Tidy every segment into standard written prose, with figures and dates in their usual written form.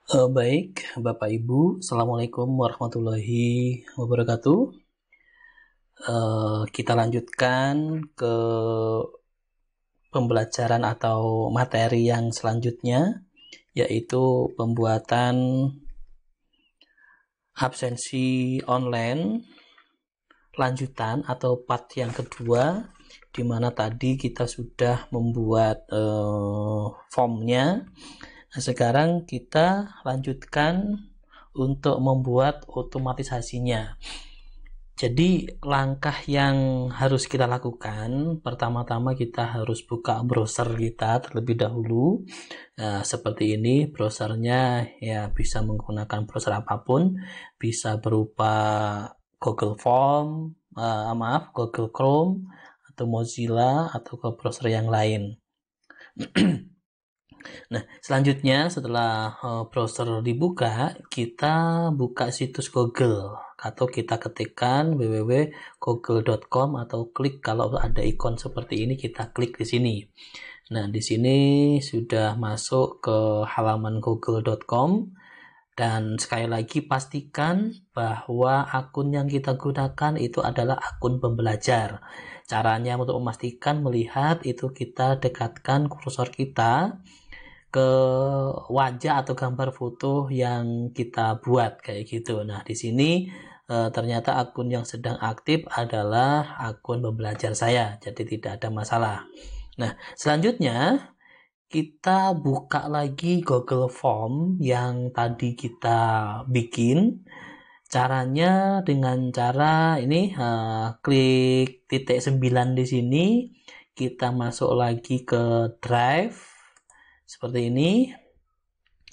Baik, Bapak Ibu, Assalamualaikum warahmatullahi wabarakatuh. Kita lanjutkan ke pembelajaran atau materi yang selanjutnya, yaitu pembuatan absensi online lanjutan atau part yang kedua, di mana tadi kita sudah membuat formnya. Nah, sekarang kita lanjutkan untuk membuat otomatisasinya. Jadi langkah yang harus kita lakukan, pertama-tama kita harus buka browser kita terlebih dahulu. Nah, seperti ini browsernya, ya bisa menggunakan browser apapun, bisa berupa Google Form, Google Chrome atau Mozilla atau ke browser yang lain. Nah, selanjutnya setelah browser dibuka, kita buka situs Google atau kita ketikkan www.google.com atau klik kalau ada ikon seperti ini, kita klik di sini. Nah, di sini sudah masuk ke halaman google.com dan sekali lagi pastikan bahwa akun yang kita gunakan itu adalah akun pembelajar. Caranya untuk memastikan melihat itu kita dekatkan kursor kita ke wajah atau gambar foto yang kita buat kayak gitu. Nah, di sini ternyata akun yang sedang aktif adalah akun pembelajar saya, jadi tidak ada masalah. Nah, selanjutnya kita buka lagi Google Form yang tadi kita bikin. Caranya dengan cara ini, klik titik 9 di sini, kita masuk lagi ke Drive seperti ini.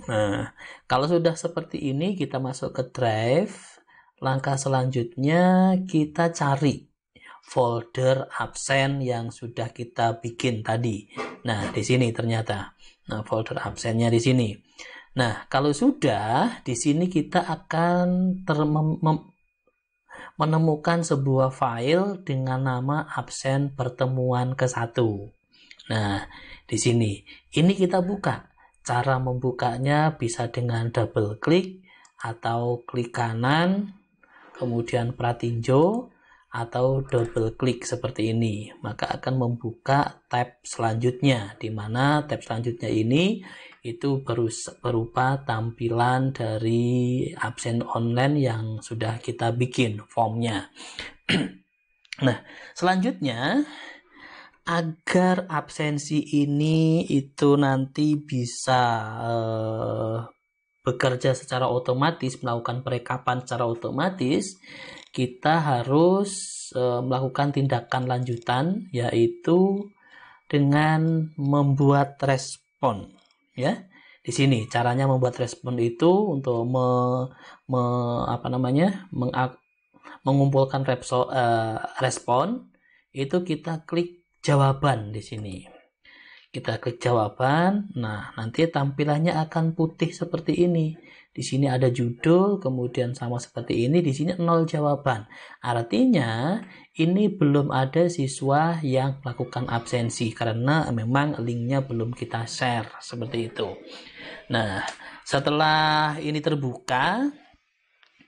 Nah, kalau sudah seperti ini kita masuk ke Drive. Langkah selanjutnya kita cari folder absen yang sudah kita bikin tadi. Nah, di sini ternyata. Nah, folder absennya di sini. Nah, kalau sudah, di sini kita akan menemukan sebuah file dengan nama absen pertemuan ke-1. Nah, di sini. Ini kita buka. Cara membukanya bisa dengan double klik atau klik kanan, kemudian pratinjo, atau double klik seperti ini. Maka akan membuka tab selanjutnya, di mana tab selanjutnya ini itu berupa tampilan dari absen online yang sudah kita bikin formnya. Nah, selanjutnya agar absensi ini itu nanti bisa bekerja secara otomatis, melakukan perekapan secara otomatis, kita harus melakukan tindakan lanjutan, yaitu dengan membuat respon. Ya, di sini caranya membuat respon itu untuk mengumpulkan respon itu kita klik jawaban di sini. Kita klik jawaban. Nah, nanti tampilannya akan putih seperti ini. Di sini ada judul, kemudian sama seperti ini, di sini 0 jawaban. Artinya, ini belum ada siswa yang melakukan absensi karena memang linknya belum kita share seperti itu. Nah, setelah ini terbuka,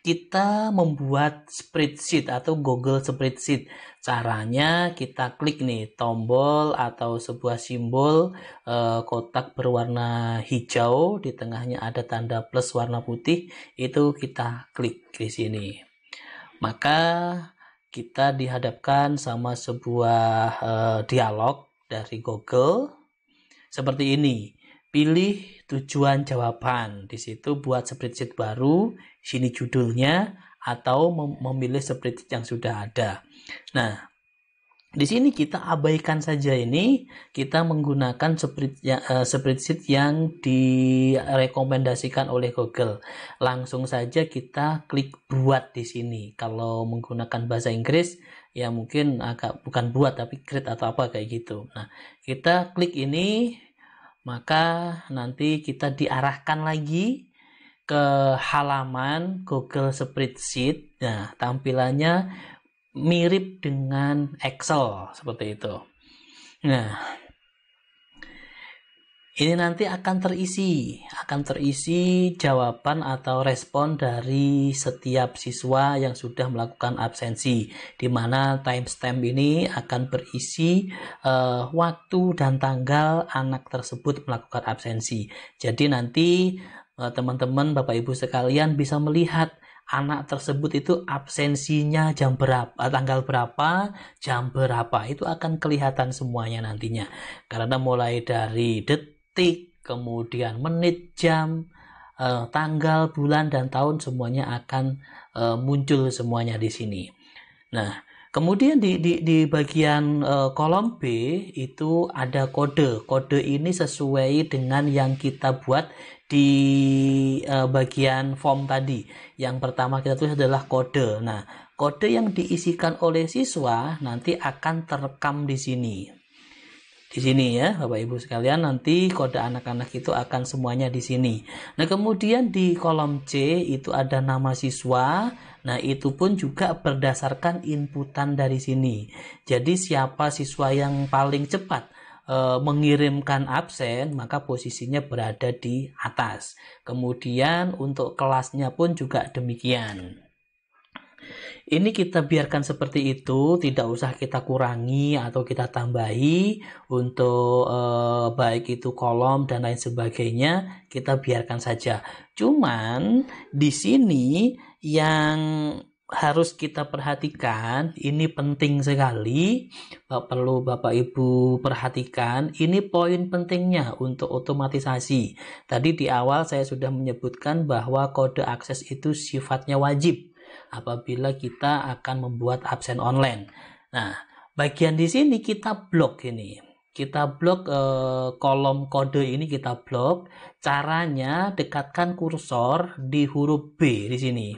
kita membuat spreadsheet atau Google Spreadsheet. Caranya kita klik nih tombol atau sebuah simbol kotak berwarna hijau, di tengahnya ada tanda plus warna putih, itu kita klik di sini. Maka kita dihadapkan sama sebuah dialog dari Google seperti ini. Pilih tujuan jawaban. Di situ buat spreadsheet baru, sini judulnya, atau memilih spreadsheet yang sudah ada. Nah, di sini kita abaikan saja ini, kita menggunakan spreadsheet yang direkomendasikan oleh Google. Langsung saja kita klik buat di sini. Kalau menggunakan bahasa Inggris, ya mungkin agak bukan buat tapi create atau apa kayak gitu. Nah, kita klik ini, maka nanti kita diarahkan lagi ke halaman Google Spreadsheet. Nah, tampilannya mirip dengan Excel seperti itu. Nah, Ini nanti akan terisi jawaban atau respon dari setiap siswa yang sudah melakukan absensi, di mana timestamp ini akan berisi waktu dan tanggal anak tersebut melakukan absensi. Jadi nanti teman-teman, Bapak Ibu sekalian bisa melihat anak tersebut itu absensinya jam berapa, tanggal berapa, jam berapa, itu akan kelihatan semuanya nantinya. Karena mulai dari detik, kemudian menit, jam, tanggal, bulan, dan tahun semuanya akan muncul semuanya di sini. Nah, kemudian di bagian kolom B itu ada kode. Kode ini sesuai dengan yang kita buat di bagian form tadi. Yang pertama kita tulis adalah kode. Nah, kode yang diisikan oleh siswa nanti akan terekam di sini. Di sini ya, Bapak Ibu sekalian, nanti kode anak-anak itu akan semuanya di sini. Nah, kemudian di kolom C itu ada nama siswa. Nah, itu pun juga berdasarkan inputan dari sini. Jadi siapa siswa yang paling cepat mengirimkan absen, maka posisinya berada di atas. Kemudian untuk kelasnya pun juga demikian. Ini kita biarkan seperti itu, tidak usah kita kurangi atau kita tambahi untuk baik itu kolom dan lain sebagainya, kita biarkan saja. Cuman di sini yang harus kita perhatikan, ini penting sekali, perlu Bapak Ibu perhatikan, ini poin pentingnya untuk otomatisasi. Tadi di awal saya sudah menyebutkan bahwa kode akses itu sifatnya wajib apabila kita akan membuat absen online. Nah, bagian di sini kita blok ini. Kita blok kolom kode ini, kita blok. Caranya dekatkan kursor di huruf B di sini.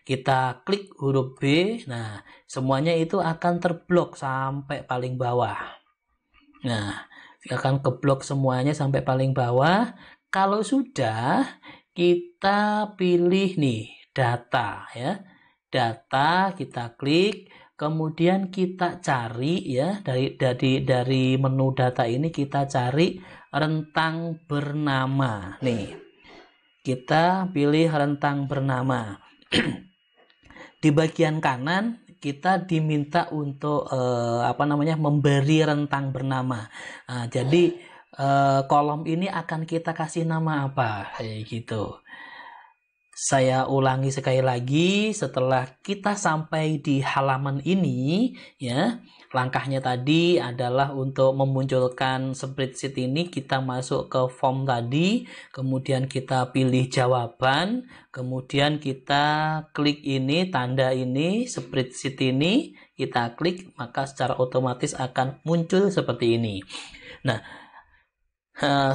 Kita klik huruf B. Nah, semuanya itu akan terblok sampai paling bawah. Nah, akan keblok semuanya sampai paling bawah. Kalau sudah, kita pilih nih data ya. Data kita klik, kemudian kita cari ya, dari menu data ini kita cari rentang bernama. Nih. Kita pilih rentang bernama. Di bagian kanan kita diminta untuk memberi rentang bernama. Nah, jadi kolom ini akan kita kasih nama apa? Kayak gitu. Saya ulangi sekali lagi, setelah kita sampai di halaman ini ya, langkahnya tadi adalah untuk memunculkan spreadsheet ini, kita masuk ke form tadi, kemudian kita pilih jawaban, kemudian kita klik ini, tanda ini, spreadsheet ini, kita klik, maka secara otomatis akan muncul seperti ini. Nah,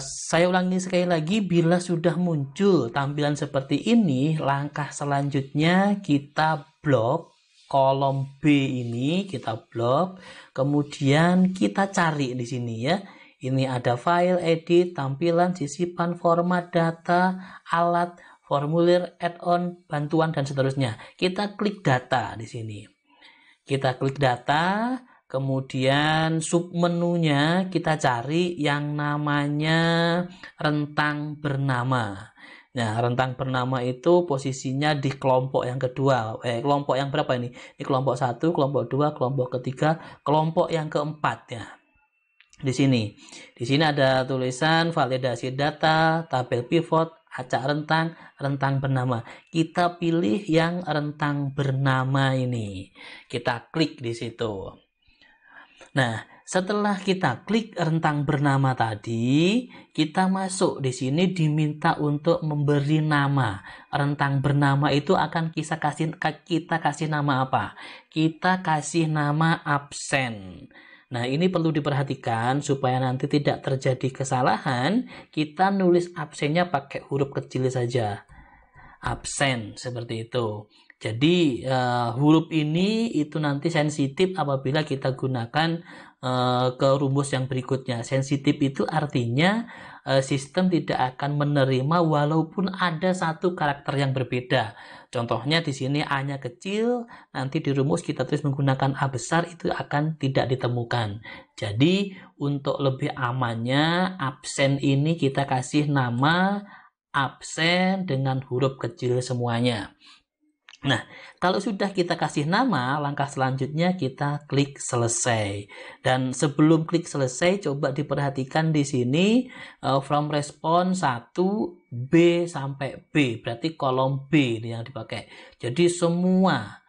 saya ulangi sekali lagi, bila sudah muncul tampilan seperti ini, langkah selanjutnya kita blok kolom B ini, kita blok, kemudian kita cari di sini ya. Ini ada file, edit, tampilan, sisipan, format, data, alat, formulir, add-on, bantuan, dan seterusnya. Kita klik data di sini. Kita klik data. Kemudian submenunya kita cari yang namanya rentang bernama. Nah, rentang bernama itu posisinya di kelompok yang kedua. Kelompok yang berapa ini? Di kelompok 1, kelompok 2, kelompok ketiga, kelompok yang keempat ya. Di sini. Di sini ada tulisan validasi data, tabel pivot, acak rentang, rentang bernama. Kita pilih yang rentang bernama ini. Kita klik di situ. Nah, setelah kita klik rentang bernama tadi, kita masuk di sini diminta untuk memberi nama. Rentang bernama itu akan kita kasih nama apa? Kita kasih nama absen. Nah, ini perlu diperhatikan supaya nanti tidak terjadi kesalahan. Kita nulis absennya pakai huruf kecil saja. Absen, seperti itu. Jadi huruf ini itu nanti sensitif apabila kita gunakan ke rumus yang berikutnya. Sensitif itu artinya sistem tidak akan menerima walaupun ada satu karakter yang berbeda. Contohnya di sini A-nya kecil, nanti di rumus kita tulis menggunakan A besar, itu akan tidak ditemukan. Jadi untuk lebih amannya absen ini kita kasih nama absen dengan huruf kecil semuanya. Nah, kalau sudah kita kasih nama, langkah selanjutnya kita klik selesai. Dan sebelum klik selesai, coba diperhatikan di sini from response 1 B sampai B, berarti kolom B ini yang dipakai. Jadi semua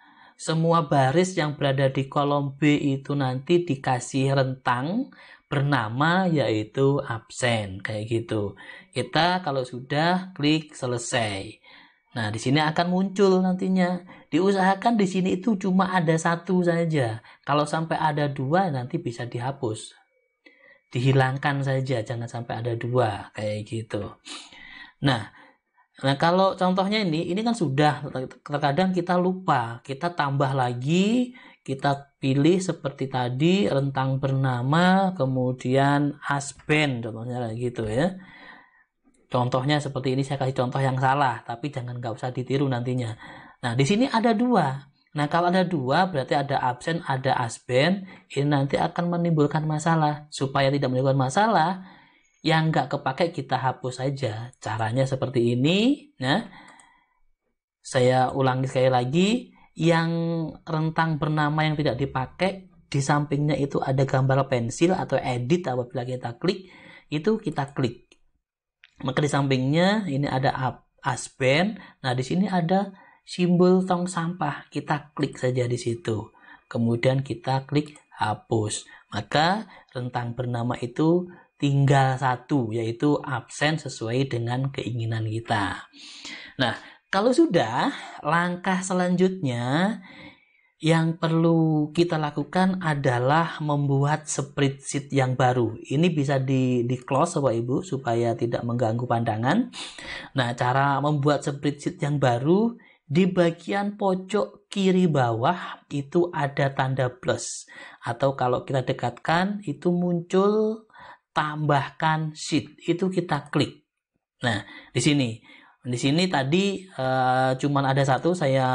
baris yang berada di kolom B itu nanti dikasih rentang bernama yaitu absen, kayak gitu. Kita kalau sudah klik selesai. Nah, di sini akan muncul nantinya. Diusahakan di sini itu cuma ada satu saja. Kalau sampai ada dua nanti bisa dihapus. Dihilangkan saja, jangan sampai ada dua, kayak gitu. Nah kalau contohnya ini kan sudah, terkadang kita lupa, kita tambah lagi, kita pilih seperti tadi rentang bernama, kemudian asben, contohnya kayak gitu ya. Contohnya seperti ini, saya kasih contoh yang salah, tapi nggak usah ditiru nantinya. Nah, di sini ada dua. Nah, kalau ada dua, berarti ada absen, ada asben. Ini nanti akan menimbulkan masalah. Supaya tidak menimbulkan masalah, yang nggak kepakai kita hapus saja. Caranya seperti ini. Nah, saya ulangi sekali lagi. Yang rentang bernama yang tidak dipakai, di sampingnya itu ada gambar pensil atau edit. Apabila kita klik, itu kita klik. Maka di sampingnya ini ada asben. Nah, di sini ada simbol tong sampah. Kita klik saja di situ. Kemudian kita klik hapus. Maka rentang bernama itu tinggal satu, yaitu absen sesuai dengan keinginan kita. Nah, kalau sudah, langkah selanjutnya yang perlu kita lakukan adalah membuat spreadsheet yang baru. Ini bisa di close Bapak Ibu supaya tidak mengganggu pandangan. Nah, cara membuat spreadsheet yang baru, di bagian pojok kiri bawah itu ada tanda plus. Atau kalau kita dekatkan itu muncul tambahkan sheet. Itu kita klik. Nah, di sini tadi cuman ada satu, saya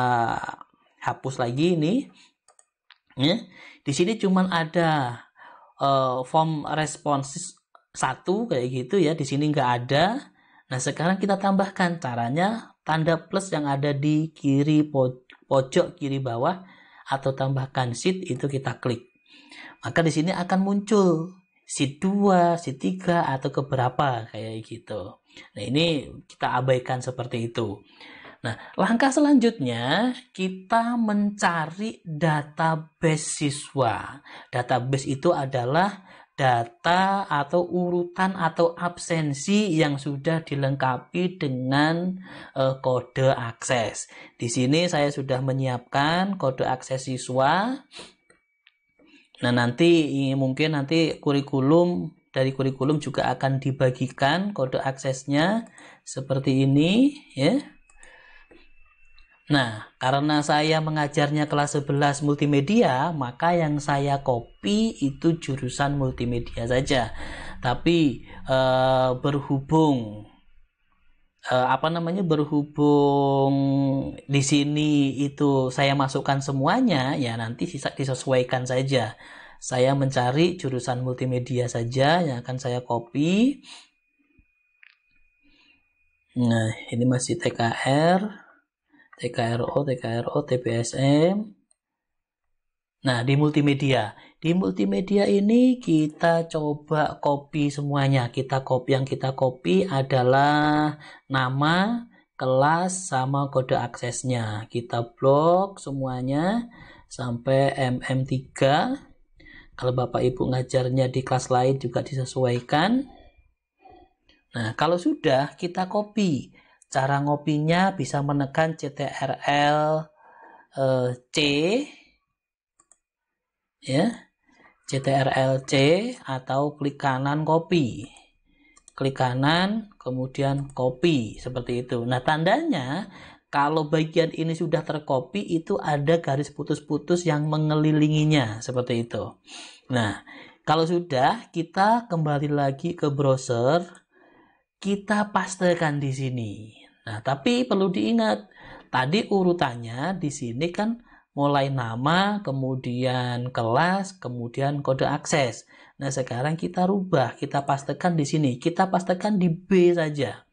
hapus lagi ini ya. Di sini cuman ada form responses 1 kayak gitu ya, di sini nggak ada. Nah, sekarang kita tambahkan. Caranya tanda plus yang ada di kiri pojok kiri bawah atau tambahkan sheet itu kita klik. Maka di sini akan muncul sheet 2, sheet 3 atau keberapa kayak gitu. Nah, ini kita abaikan seperti itu. Nah, langkah selanjutnya kita mencari database siswa. Database itu adalah data atau urutan atau absensi yang sudah dilengkapi dengan kode akses. Di sini saya sudah menyiapkan kode akses siswa. Nah, mungkin nanti dari kurikulum juga akan dibagikan kode aksesnya seperti ini ya. Nah, karena saya mengajarnya kelas 11 multimedia, maka yang saya copy itu jurusan multimedia saja. Tapi berhubung di sini itu saya masukkan semuanya, ya nanti disesuaikan saja. Saya mencari jurusan multimedia saja yang akan saya copy. Nah, ini masih TKR, TKRO, TPSM. Nah, di multimedia ini kita coba copy semuanya. Yang kita copy adalah nama, kelas, sama kode aksesnya. Kita blok semuanya sampai MM3. Kalau Bapak Ibu ngajarnya di kelas lain juga disesuaikan. Nah, kalau sudah kita copy. Cara ngopinya bisa menekan CTRL C ya, CTRL C atau klik kanan copy. Klik kanan kemudian copy seperti itu. Nah, tandanya kalau bagian ini sudah tercopy itu ada garis putus-putus yang mengelilinginya seperti itu. Nah, kalau sudah, kita kembali lagi ke browser. kita pastekan di sini. Nah, tapi perlu diingat, tadi urutannya di sini kan mulai nama, kemudian kelas, kemudian kode akses. Nah, sekarang kita rubah, kita pastekan di sini. Kita pastekan di B saja.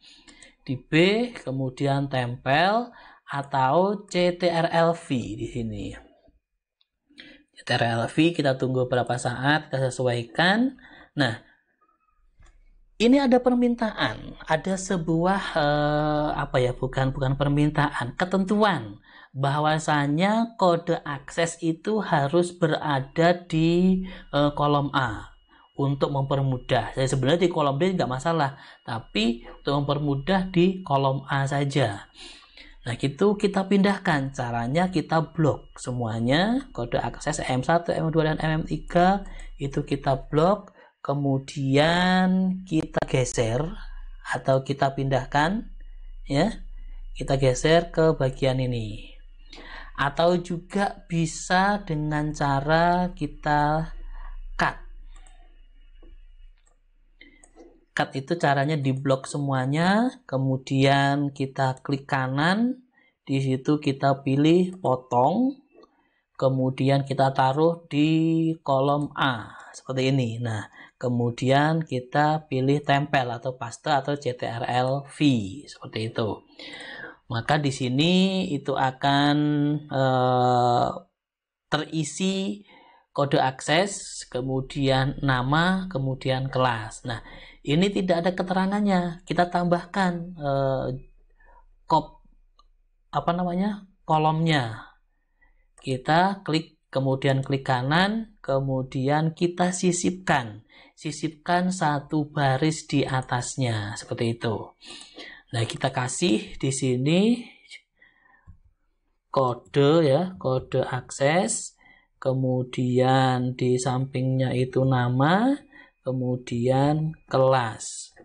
Di B, kemudian tempel atau CTRL-V di sini. CTRL-V kita tunggu beberapa saat, kita sesuaikan. Nah, ini ada permintaan, ada sebuah bukan permintaan, ketentuan bahwasanya kode akses itu harus berada di kolom A untuk mempermudah. Jadi sebenarnya di kolom B nggak masalah, tapi untuk mempermudah di kolom A saja. Nah, gitu kita pindahkan. Caranya kita blok semuanya, kode akses M1, M2, dan MM3 itu kita blok. Kemudian kita geser atau kita pindahkan, ya, kita geser ke bagian ini, atau juga bisa dengan cara kita cut. Cut itu caranya di blok semuanya, kemudian kita klik kanan, di situ kita pilih potong, kemudian kita taruh di kolom A seperti ini. Nah, kemudian kita pilih tempel atau paste atau CTRL-V seperti itu. Maka di sini itu akan terisi kode akses, kemudian nama, kemudian kelas. Nah, ini tidak ada keterangannya. Kita tambahkan kolomnya. Kita klik, kemudian klik kanan, kemudian kita sisipkan satu baris di atasnya seperti itu. Nah, kita kasih di sini kode, ya, kode akses, kemudian di sampingnya itu nama, kemudian kelas.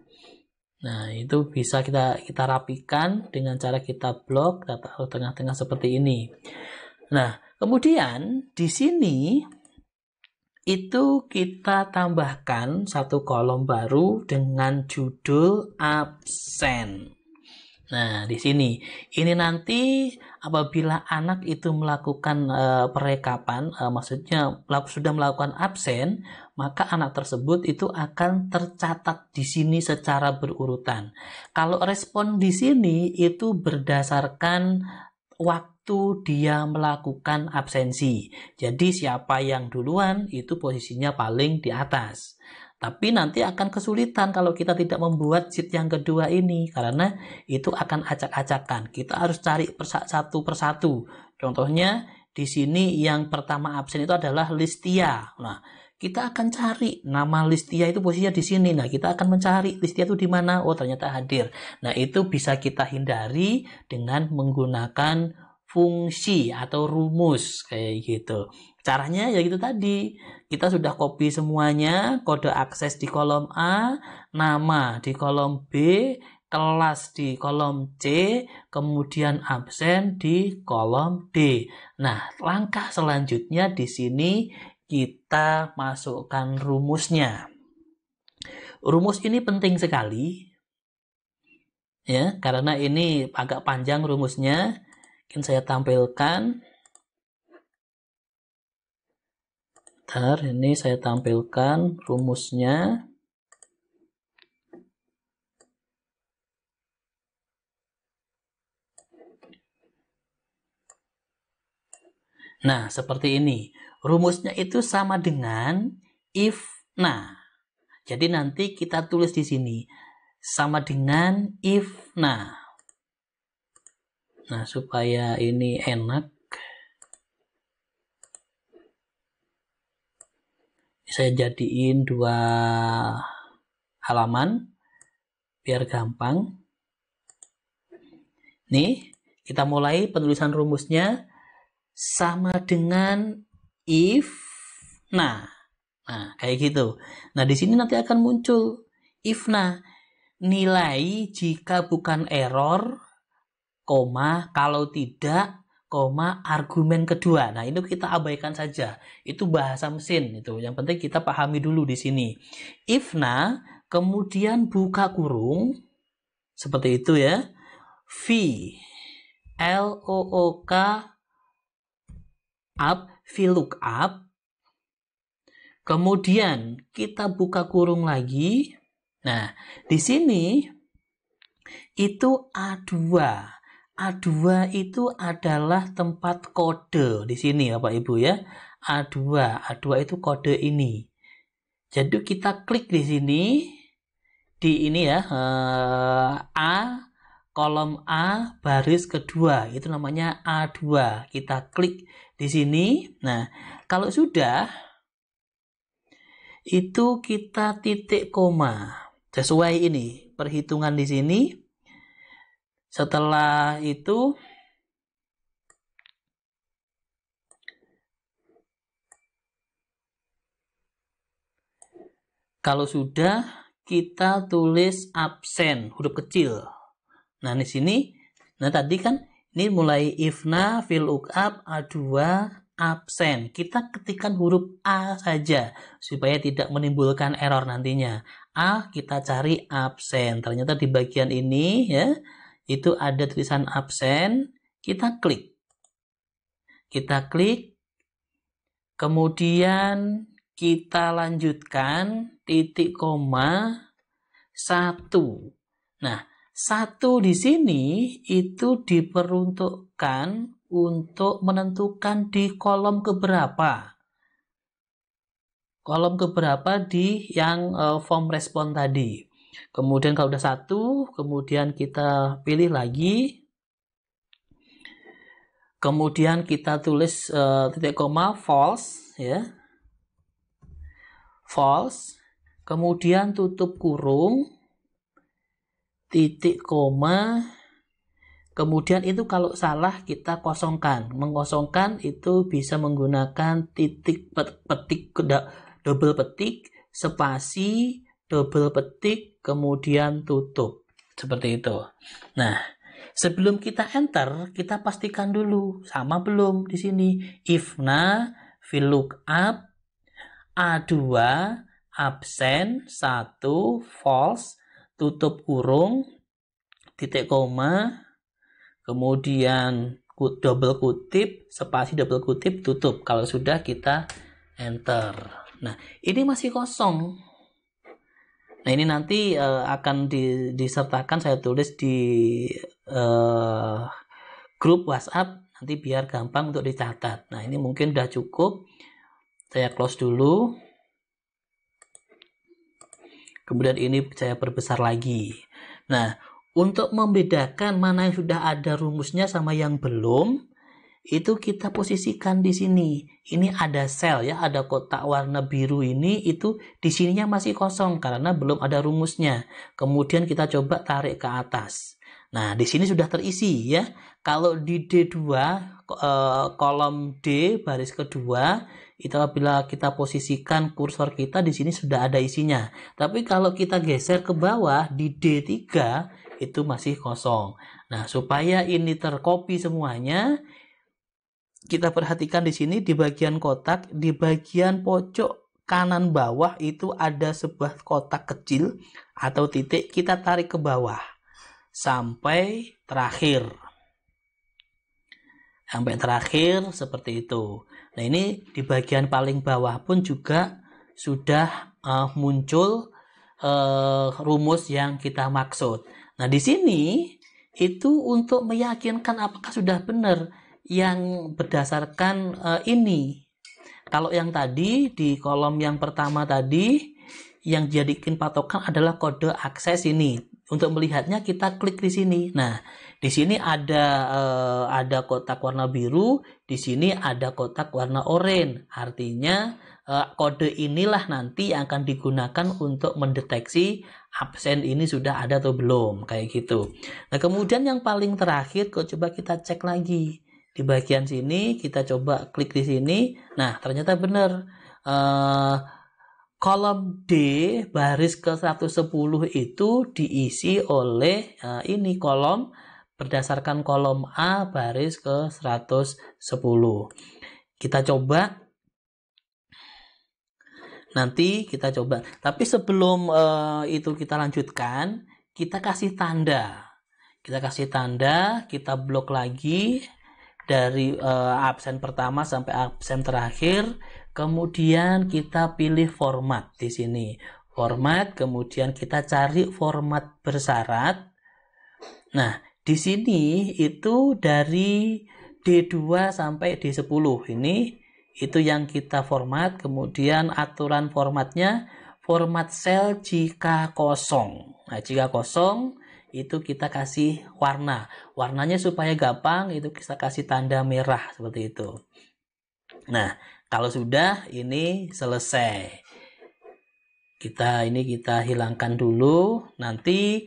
Nah, itu bisa kita rapikan dengan cara kita blok, kita taruh tengah-tengah seperti ini. Nah, kemudian di sini itu kita tambahkan satu kolom baru dengan judul absen. Nah, di sini ini nanti apabila anak itu melakukan perekapan, maksudnya sudah melakukan absen, maka anak tersebut itu akan tercatat di sini secara berurutan. Kalau respon di sini itu berdasarkan waktu dia melakukan absensi. Jadi siapa yang duluan itu posisinya paling di atas. Tapi nanti akan kesulitan kalau kita tidak membuat sheet yang kedua ini, karena itu akan acak-acakan. Kita harus cari satu persatu. Contohnya di sini yang pertama absen itu adalah Listia. Nah, kita akan cari nama Listia itu posisinya di sini. Nah, kita akan mencari Listia itu di mana. Oh, ternyata hadir. Nah, itu bisa kita hindari dengan menggunakan fungsi atau rumus kayak gitu. Caranya ya gitu tadi. Kita sudah copy semuanya, kode akses di kolom A, nama di kolom B, kelas di kolom C, kemudian absen di kolom D. Nah, langkah selanjutnya di sini kita masukkan rumusnya. Rumus ini penting sekali, ya, karena ini agak panjang rumusnya. Mungkin saya tampilkan. Bentar, ini saya tampilkan rumusnya. Nah, seperti ini. Rumusnya itu sama dengan if. Nah, jadi nanti kita tulis di sini sama dengan if. Nah, supaya ini enak, saya jadiin 2 halaman biar gampang. Nih, kita mulai penulisan rumusnya sama dengan if. Nah, kayak gitu. Nah, di sini nanti akan muncul if. Nah, nilai jika bukan error, koma, kalau tidak, koma, argumen kedua. Nah, itu kita abaikan saja. Itu bahasa mesin itu. Yang penting kita pahami dulu di sini. If, kemudian buka kurung, Seperti itu ya. VLOOK up, VLOOKUP. Kemudian kita buka kurung lagi. Nah, di sini itu A2. A2 itu adalah tempat kode di sini Bapak Ibu ya. A2 itu kode ini. Jadi kita klik di sini, di ini ya, A, kolom A baris kedua, itu namanya A2. Kita klik di sini. Nah, kalau sudah, itu kita titik koma. Sesuai ini, perhitungan di sini. Setelah itu, kalau sudah, kita tulis absen, huruf kecil. Nah, di sini, nah tadi kan, ini mulai ifna, VLOOKUP, A2, absen. Kita ketikkan huruf A saja, supaya tidak menimbulkan error nantinya. A, kita cari absen. Ternyata di bagian ini, ya, itu ada tulisan absen, kita klik. Kita klik, kemudian kita lanjutkan titik koma 1. Nah, 1 di sini itu diperuntukkan untuk menentukan di kolom keberapa. Kolom keberapa di yang form respon tadi. Kemudian kalau udah 1, kemudian kita pilih lagi. Kemudian kita tulis titik koma false ya. False. Kemudian tutup kurung. Titik koma. Kemudian itu kalau salah kita kosongkan. Mengosongkan itu bisa menggunakan titik petik, double petik, spasi, double petik, kemudian tutup. Seperti itu. Nah, sebelum kita enter, kita pastikan dulu sama belum di sini. Ifna, VLOOKUP, A2, absen, 1, false, tutup kurung, titik koma, kemudian double kutip, spasi double kutip, tutup. Kalau sudah kita enter. Nah, ini masih kosong. Nah, ini nanti akan disertakan, saya tulis di grup WhatsApp, nanti biar gampang untuk dicatat. Nah, ini mungkin udah cukup. Saya close dulu. Kemudian ini saya perbesar lagi. Nah, untuk membedakan mana yang sudah ada rumusnya sama yang belum, itu kita posisikan di sini. Ini ada sel ya, ada kotak warna biru ini, itu di sininya masih kosong karena belum ada rumusnya. Kemudian kita coba tarik ke atas. Nah, di sini sudah terisi ya. Kalau di D2 kolom D baris kedua, itu apabila kita posisikan kursor kita di sini sudah ada isinya. Tapi kalau kita geser ke bawah di D3 itu masih kosong. Nah, supaya ini tercopy semuanya, kita perhatikan di sini di bagian kotak, di bagian pojok kanan bawah itu ada sebuah kotak kecil atau titik, kita tarik ke bawah sampai terakhir. Sampai terakhir seperti itu. Nah, ini di bagian paling bawah pun juga sudah muncul rumus yang kita maksud. Nah, di sini itu untuk meyakinkan apakah sudah benar yang berdasarkan ini. Kalau yang tadi di kolom yang pertama tadi yang dijadikan patokan adalah kode akses ini. Untuk melihatnya kita klik di sini. Nah, di sini ada kotak warna biru, di sini ada kotak warna oranye. Artinya kode inilah nanti yang akan digunakan untuk mendeteksi absen ini sudah ada atau belum, kayak gitu. Nah, kemudian yang paling terakhir coba kita cek lagi. Di bagian sini kita coba klik di sini. Nah, ternyata benar. Kolom D baris ke 110 itu diisi oleh ini kolom berdasarkan kolom A baris ke 110. Kita coba. Nanti kita coba. Tapi sebelum itu kita lanjutkan, kita kasih tanda. Kita blok lagi dari absen pertama sampai absen terakhir. Kemudian kita pilih format di sini. Format, kemudian kita cari format bersyarat. Nah, di sini itu dari D2 sampai D10 ini itu yang kita format. Kemudian aturan formatnya format sel jika kosong. Nah, jika kosong itu kita kasih warna. Warnanya supaya gampang itu kita kasih tanda merah seperti itu. Nah, kalau sudah ini selesai. Kita hilangkan dulu. Nanti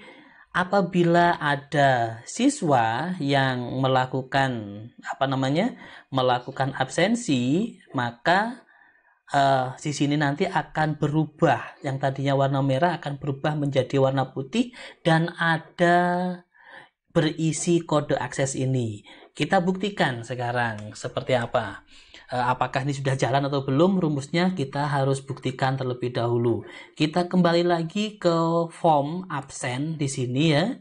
apabila ada siswa yang melakukan melakukan absensi, maka di sini nanti akan berubah, yang tadinya warna merah akan berubah menjadi warna putih dan ada berisi kode akses ini. Kita buktikan sekarang seperti apa. Apakah ini sudah jalan atau belum, rumusnya kita harus buktikan terlebih dahulu. Kita kembali lagi ke form absen di sini ya.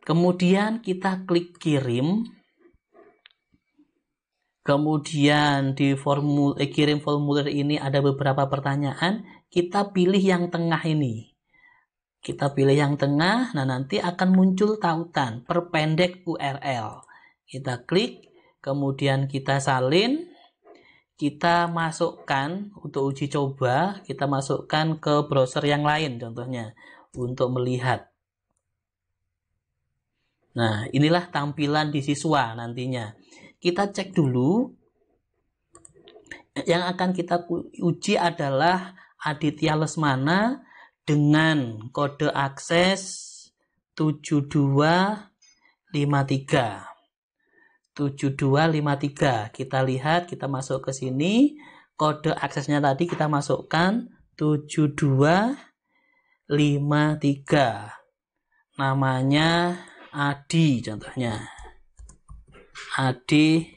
Kemudian kita klik kirim. Kemudian di kirim formulir ini ada beberapa pertanyaan. Kita pilih yang tengah ini. Nah nanti akan muncul tautan perpendek URL. Kita klik, kemudian kita salin. Kita masukkan untuk uji coba, kita masukkan ke browser yang lain contohnya untuk melihat. Nah, inilah tampilan di siswa nantinya. Kita cek dulu. Yang akan kita uji adalah Aditya Lesmana dengan kode akses 7253. 7253. Kita lihat, kita masuk ke sini. Kode aksesnya tadi kita masukkan 7253. Namanya Adi contohnya. Adi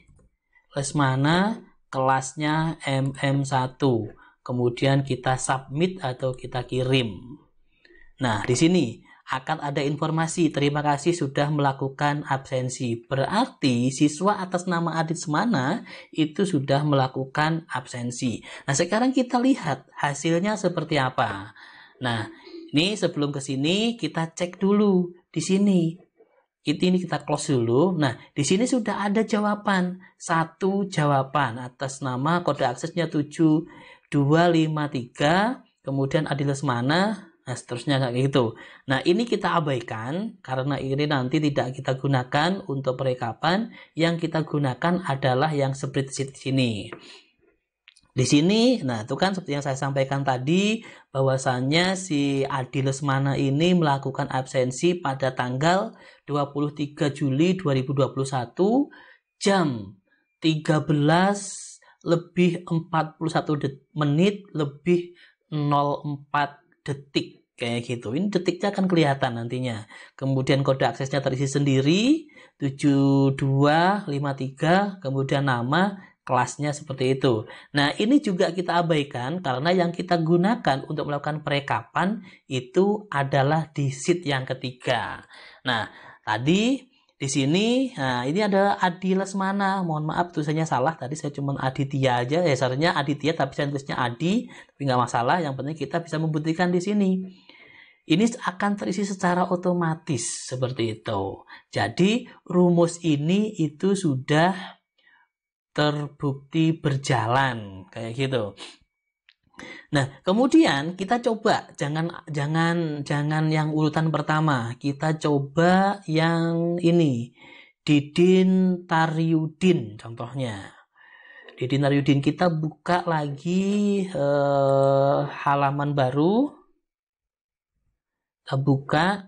Lesmana, kelasnya MM1. Kemudian kita submit atau kita kirim. Nah, di sini akan ada informasi, terima kasih sudah melakukan absensi. Berarti siswa atas nama Adi Lesmana itu sudah melakukan absensi. Nah, sekarang kita lihat hasilnya seperti apa. Nah, ini sebelum ke sini kita cek dulu di sini. Ini kita close dulu. Nah, di sini sudah ada jawaban. Satu jawaban atas nama kode aksesnya 7253. Kemudian Adi Lesmana. Nah, seterusnya kayak gitu. Nah, ini kita abaikan. Karena ini nanti tidak kita gunakan untuk perekapan. Yang kita gunakan adalah yang spreadsheet sini. Di sini, nah itu kan seperti yang saya sampaikan tadi, bahwasannya si Adi Lesmana ini melakukan absensi pada tanggal 23 Juli 2021 jam 13 lebih 41 menit lebih 04 detik. Kayak gitu. Ini detiknya akan kelihatan nantinya. Kemudian kode aksesnya terisi sendiri, 7253, kemudian nama, kelasnya seperti itu. Nah, ini juga kita abaikan karena yang kita gunakan untuk melakukan perekapan itu adalah di sheet yang ketiga. Nah, tadi di sini, nah ini ada Adi Lesmana. Mohon maaf tulisannya salah. Tadi saya cuma Aditya aja. Seharusnya Aditya tapi saya tulisnya Adi, tapi nggak masalah. Yang penting kita bisa membuktikan di sini. Ini akan terisi secara otomatis seperti itu. Jadi rumus ini itu sudah terbukti berjalan kayak gitu. Nah, kemudian kita coba jangan yang urutan pertama. Kita coba yang ini. Didin Taryudin contohnya. Didin Taryudin, kita buka lagi halaman baru. Kita buka.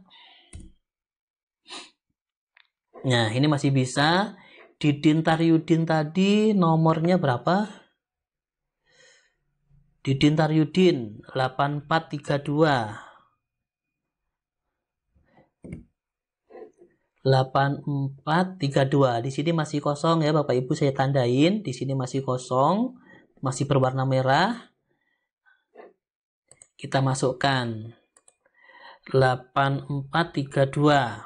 Nah, ini masih bisa. Didin Taryudin tadi nomornya berapa? Didin Taryudin 8432. 8432. Di sini masih kosong ya Bapak Ibu, saya tandain. Di sini masih kosong, masih berwarna merah. Kita masukkan 8432.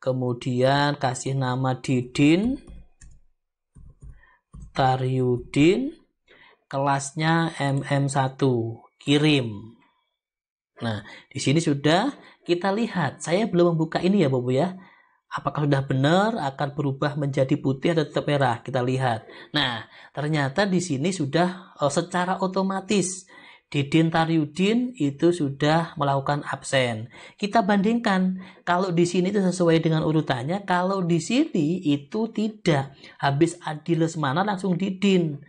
Kemudian kasih nama Didin Taryudin, kelasnya MM1, kirim. Nah, di sini sudah kita lihat. Saya belum membuka ini ya, Bapak ya. Apakah sudah benar akan berubah menjadi putih atau tetap merah? Kita lihat. Nah, ternyata di sini sudah secara otomatis Didin Taryudin itu sudah melakukan absen. Kita bandingkan, kalau di sini itu sesuai dengan urutannya, kalau di sini itu tidak. Habis Adi Lesmana langsung Didin.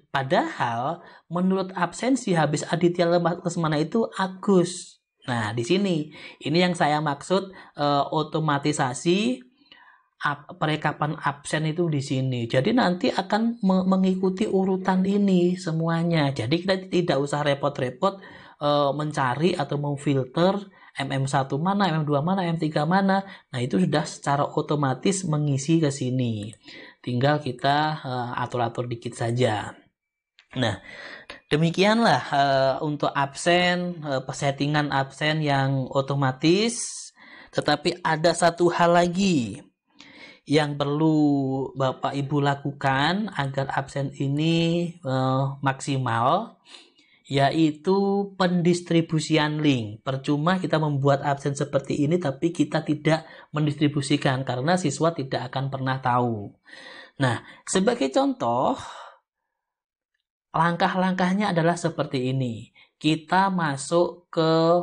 Padahal menurut absensi habis Aditya Lesmana itu Agus. Nah, di sini ini yang saya maksud otomatisasi perekapan absen itu di sini. Jadi nanti akan mengikuti urutan ini semuanya. Jadi kita tidak usah repot-repot mencari atau memfilter MM1 mana, MM2 mana, MM3 mana. Nah, itu sudah secara otomatis mengisi ke sini. Tinggal kita atur-atur dikit saja. Nah, demikianlah untuk absen, settingan absen yang otomatis. Tetapi ada satu hal lagi yang perlu Bapak Ibu lakukan agar absen ini maksimal, yaitu pendistribusian link. Percuma kita membuat absen seperti ini tapi kita tidak mendistribusikan karena siswa tidak akan pernah tahu. Nah, sebagai contoh, langkah-langkahnya adalah seperti ini. Kita masuk ke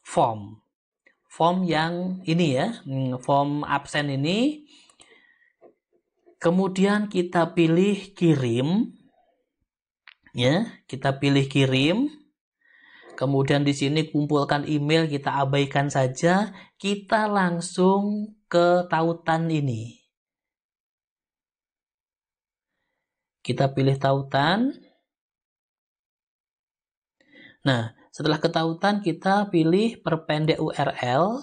form yang ini ya, form absen ini. Kemudian kita pilih kirim, ya, kita pilih kirim. Kemudian di sini kumpulkan email, kita abaikan saja. Kita langsung ke tautan ini. Kita pilih tautan. Nah, setelah ke tautan kita pilih perpendek URL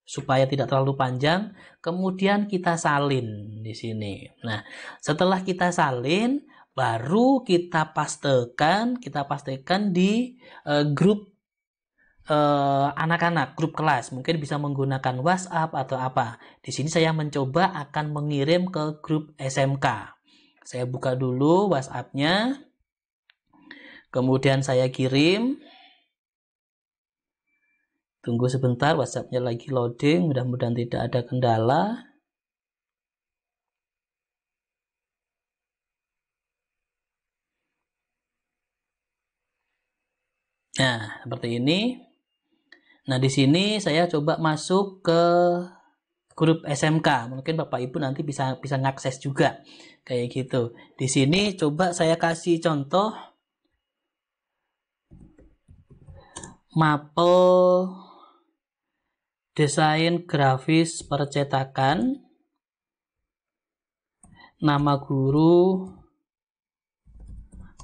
supaya tidak terlalu panjang. Kemudian kita salin di sini. Nah, setelah kita salin, baru kita pastekan di grup anak-anak, grup kelas. Mungkin bisa menggunakan WhatsApp atau apa. Di sini saya mencoba akan mengirim ke grup SMK. Saya buka dulu WhatsApp-nya. Kemudian saya kirim. Tunggu sebentar, WhatsApp-nya lagi loading. Mudah-mudahan tidak ada kendala. Nah, seperti ini. Nah, di sini saya coba masuk ke grup SMK. Mungkin Bapak Ibu nanti bisa ngakses juga kayak gitu. Di sini coba saya kasih contoh mapel desain grafis percetakan, nama guru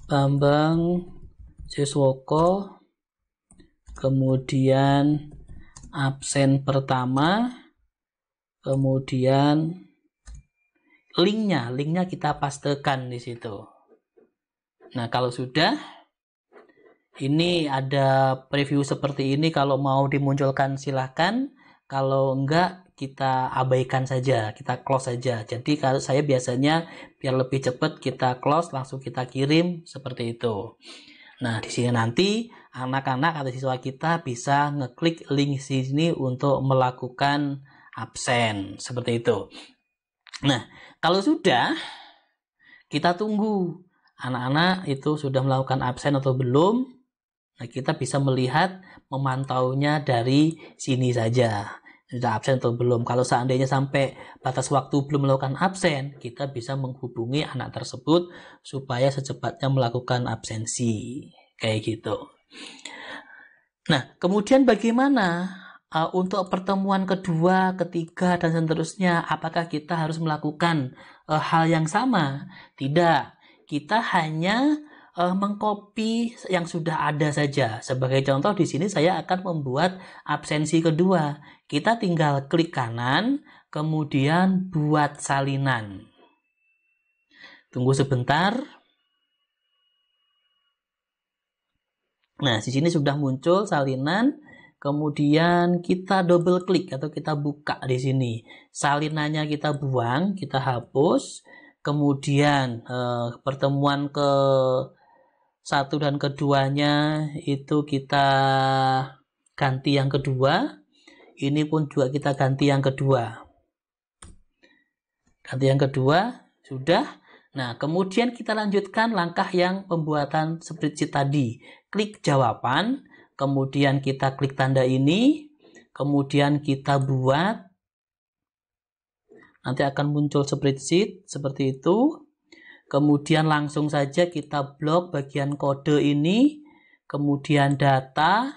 Bambang Siswoko, kemudian absen pertama, kemudian linknya kita pastekan di situ. Nah, kalau sudah, ini ada preview seperti ini. Kalau mau dimunculkan silahkan. Kalau enggak, kita abaikan saja, kita close saja. Jadi kalau saya biasanya biar lebih cepat kita close, langsung kita kirim seperti itu. Nah, di sini nanti anak-anak atau siswa kita bisa ngeklik link sini untuk melakukan absen seperti itu. Nah, kalau sudah, kita tunggu anak-anak itu sudah melakukan absen atau belum. Nah, kita bisa melihat, memantaunya dari sini saja. Sudah absen atau belum. Kalau seandainya sampai batas waktu belum melakukan absen, kita bisa menghubungi anak tersebut supaya secepatnya melakukan absensi. Kayak gitu. Nah, kemudian bagaimana untuk pertemuan kedua, ketiga, dan seterusnya? Apakah kita harus melakukan hal yang sama? Tidak. Kita hanya mengcopy yang sudah ada saja. Sebagai contoh di sini saya akan membuat absensi kedua. Kita tinggal klik kanan, kemudian buat salinan. Tunggu sebentar. Nah, di sini sudah muncul salinan. Kemudian kita double klik atau kita buka di sini. Salinannya kita buang, kita hapus. Kemudian pertemuan ke satu dan keduanya itu kita ganti yang kedua. Ini pun juga kita ganti yang kedua. Ganti yang kedua, sudah. Nah, kemudian kita lanjutkan langkah yang pembuatan spreadsheet tadi. Klik jawaban, kemudian kita klik tanda ini, kemudian kita buat. Nanti akan muncul spreadsheet seperti itu. Kemudian langsung saja kita blok bagian kode ini, kemudian data,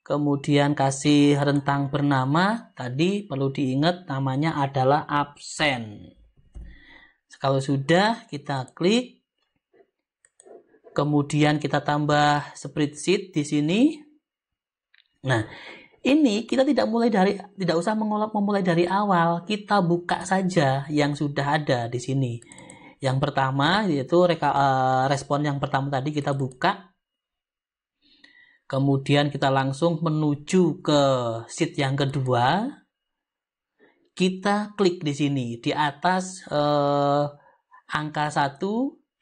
kemudian kasih rentang bernama. Tadi perlu diingat namanya adalah absen. Kalau sudah, kita klik, kemudian kita tambah spreadsheet di sini. Nah, ini kita tidak usah memulai dari awal, kita buka saja yang sudah ada di sini. Yang pertama yaitu respon yang pertama tadi kita buka. Kemudian kita langsung menuju ke sheet yang kedua. Kita klik di sini di atas angka 1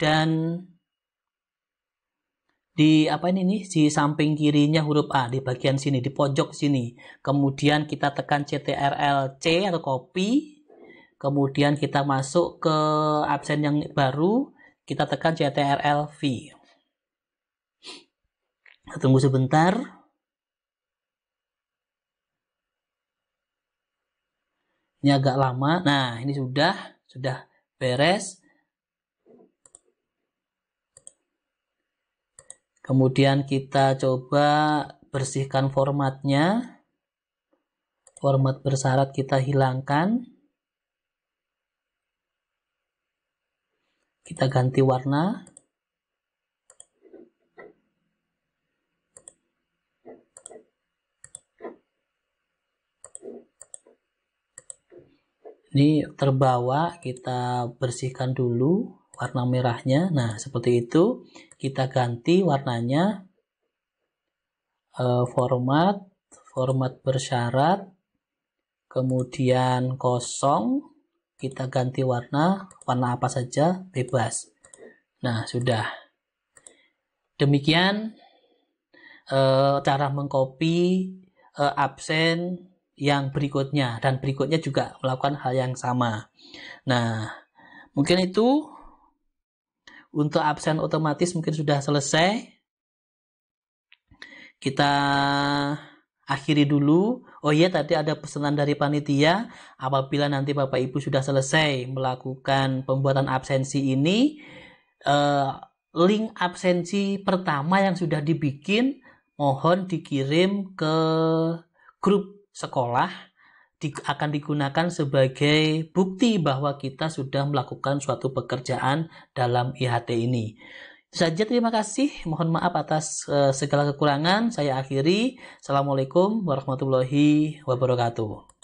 dan di di samping kirinya huruf A di bagian sini di pojok sini. Kemudian kita tekan CTRL C atau copy. Kemudian kita masuk ke absen yang baru, kita tekan CTRL V. Tunggu sebentar. Ini agak lama. Nah, ini sudah beres. Kemudian kita coba bersihkan formatnya. Format bersyarat kita hilangkan. Kita ganti warna. Ini terbawa, kita bersihkan dulu warna merahnya. Nah, seperti itu. Kita ganti warnanya. Format bersyarat. Kemudian kosong. Kita ganti warna apa saja, bebas. Nah, sudah. Demikian cara mengcopy absen yang berikutnya, dan berikutnya juga melakukan hal yang sama. Nah, mungkin itu untuk absen otomatis mungkin sudah selesai. Kita akhiri dulu. Oh iya, tadi ada pesanan dari panitia, apabila nanti Bapak Ibu sudah selesai melakukan pembuatan absensi ini, link absensi pertama yang sudah dibikin mohon dikirim ke grup sekolah, akan digunakan sebagai bukti bahwa kita sudah melakukan suatu pekerjaan dalam IHT ini. Itu saja, terima kasih. Mohon maaf atas segala kekurangan. Saya akhiri. Assalamualaikum warahmatullahi wabarakatuh.